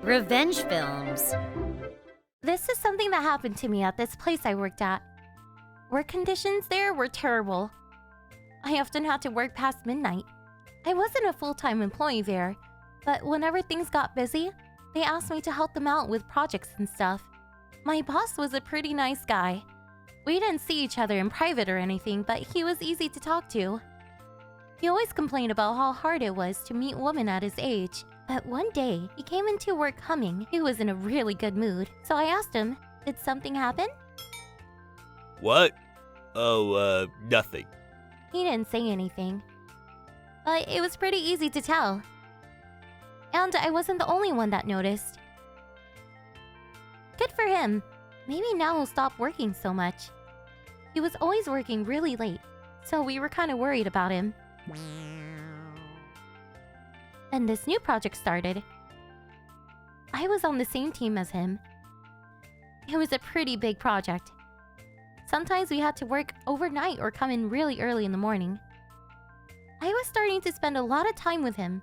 Revenge films. This is something that happened to me at this place I worked at. Work conditions there were terrible. I often had to work past midnight. I wasn't a full-time employee there, but whenever things got busy, they asked me to help them out with projects and stuff. My boss was a pretty nice guy. We didn't see each other in private or anything, but he was easy to talk to. He always complained about how hard it was to meet women at his age. But one day, he came into work humming. He was in a really good mood. So I asked him, did something happen? What? Oh, nothing. He didn't say anything. But it was pretty easy to tell. And I wasn't the only one that noticed. Good for him. Maybe now he'll stop working so much. He was always working really late, so we were kind of worried about him. And this new project started. I was on the same team as him. It was a pretty big project. Sometimes we had to work overnight or come in really early in the morning. I was starting to spend a lot of time with him.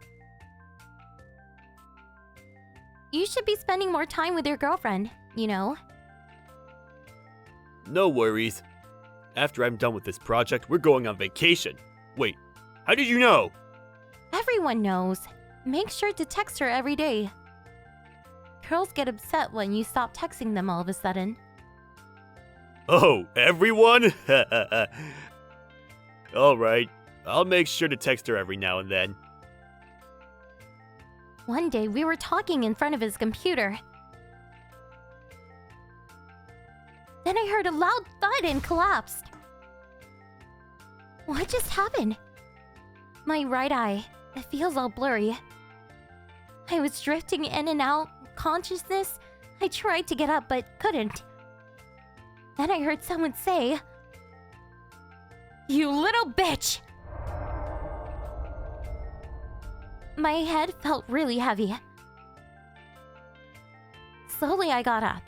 You should be spending more time with your girlfriend, you know? No worries. After I'm done with this project, we're going on vacation. Wait, how did you know? Everyone knows. Make sure to text her every day. Girls get upset when you stop texting them all of a sudden. Oh, everyone? Alright, I'll make sure to text her every now and then. One day, we were talking in front of his computer. Then I heard a loud thud and collapsed. What just happened? My right eye, it feels all blurry. I was drifting in and out, consciousness. I tried to get up but couldn't. Then I heard someone say, "You little bitch!" My head felt really heavy. Slowly I got up.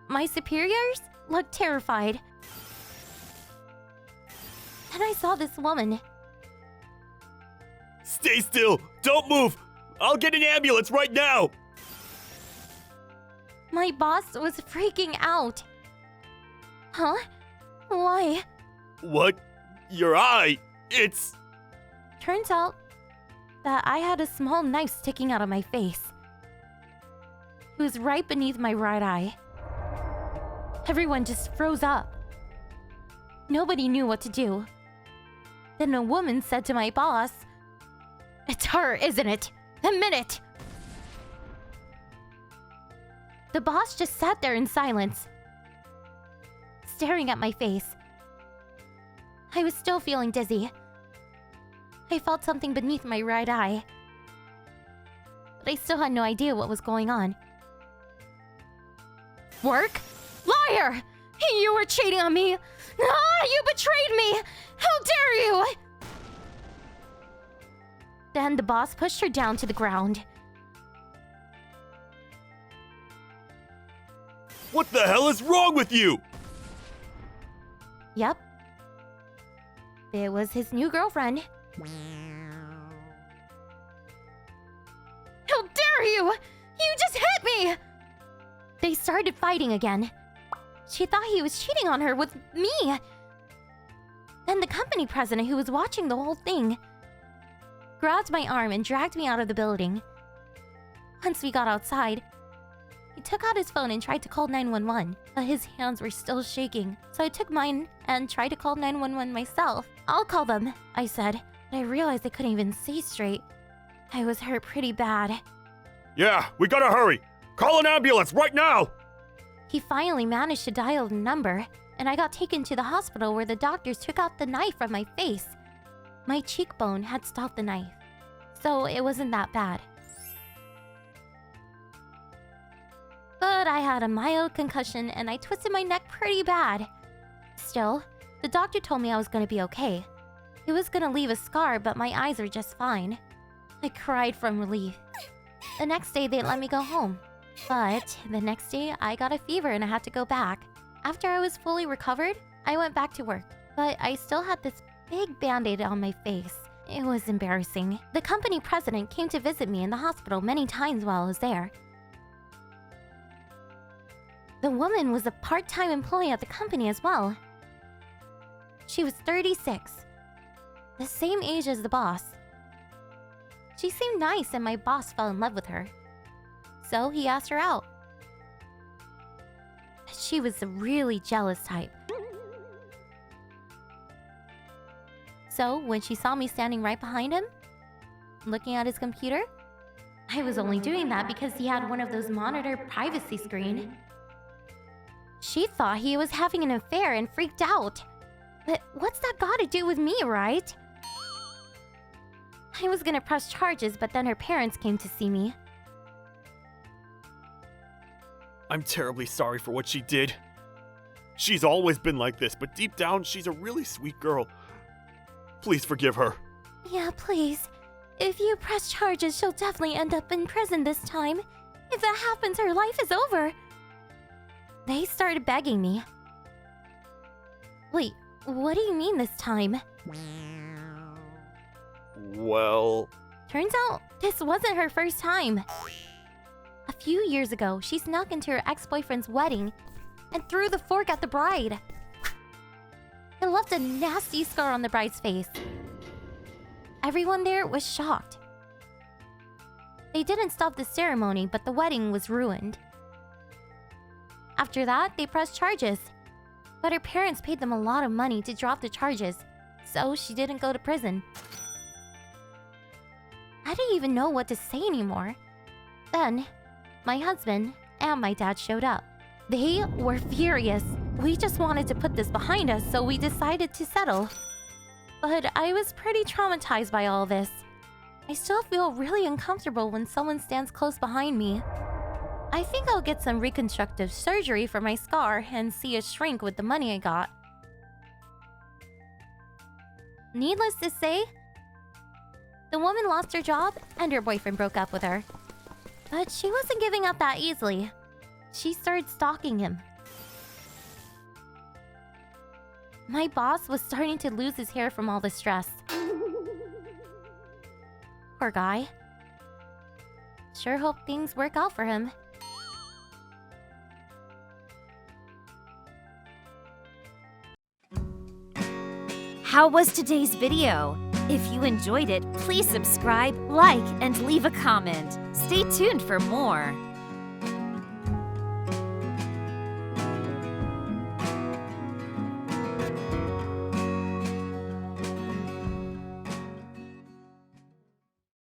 My superiors looked terrified. Then I saw this woman. Stay still! Don't move! I'll get an ambulance right now! My boss was freaking out. Huh? Why? What? Your eye? It's... Turns out that I had a small knife sticking out of my face. It was right beneath my right eye. Everyone just froze up. Nobody knew what to do. Then a woman said to my boss, "It's her, isn't it? Admit it!" The boss just sat there in silence, staring at my face. I was still feeling dizzy. I felt something beneath my right eye, but I still had no idea what was going on. "Work? Liar! You were cheating on me! Ah, you betrayed me! How dare you!" Then the boss pushed her down to the ground. What the hell is wrong with you? Yep. It was his new girlfriend. "How dare you! You just hit me!" They started fighting again. She thought he was cheating on her with me. Then the company president, who was watching the whole thing, grabbed my arm and dragged me out of the building. Once we got outside, he took out his phone and tried to call 911, but his hands were still shaking. So I took mine and tried to call 911 myself. "I'll call them," I said, but I realized I couldn't even see straight. I was hurt pretty bad. Yeah, we gotta hurry! Call an ambulance right now! He finally managed to dial the number, and I got taken to the hospital where the doctors took out the knife from my face. My cheekbone had stopped the knife, so it wasn't that bad. But I had a mild concussion and I twisted my neck pretty bad. Still, the doctor told me I was gonna be okay. It was gonna leave a scar, but my eyes were just fine. I cried from relief. The next day, they let me go home. But the next day, I got a fever and I had to go back. After I was fully recovered, I went back to work. But I still had this big band-aid on my face. It was embarrassing. The company president came to visit me in the hospital many times while I was there. The woman was a part-time employee at the company as well. She was 36, the same age as the boss. She seemed nice and my boss fell in love with her. So he asked her out. She was a really jealous type. So when she saw me standing right behind him, looking at his computer, I was only doing that because he had one of those monitor privacy screens. She thought he was having an affair and freaked out. But what's that got to do with me, right? I was gonna press charges, but then her parents came to see me. I'm terribly sorry for what she did. She's always been like this, but deep down, she's a really sweet girl. Please forgive her. Yeah, please. If you press charges, she'll definitely end up in prison this time. If that happens, her life is over. They started begging me. Wait, what do you mean this time? Well... Turns out, this wasn't her first time. A few years ago, she snuck into her ex-boyfriend's wedding and threw the fork at the bride. It left a nasty scar on the bride's face. Everyone there was shocked. They didn't stop the ceremony, but the wedding was ruined. After that, they pressed charges. But her parents paid them a lot of money to drop the charges, so she didn't go to prison. I didn't even know what to say anymore. Then, my husband and my dad showed up. They were furious. We just wanted to put this behind us, so we decided to settle. But I was pretty traumatized by all this. I still feel really uncomfortable when someone stands close behind me. I think I'll get some reconstructive surgery for my scar and see a shrink with the money I got. Needless to say, the woman lost her job and her boyfriend broke up with her. But she wasn't giving up that easily. She started stalking him. My boss was starting to lose his hair from all the stress. Poor guy. Sure hope things work out for him. How was today's video? If you enjoyed it, please subscribe, like, and leave a comment. Stay tuned for more.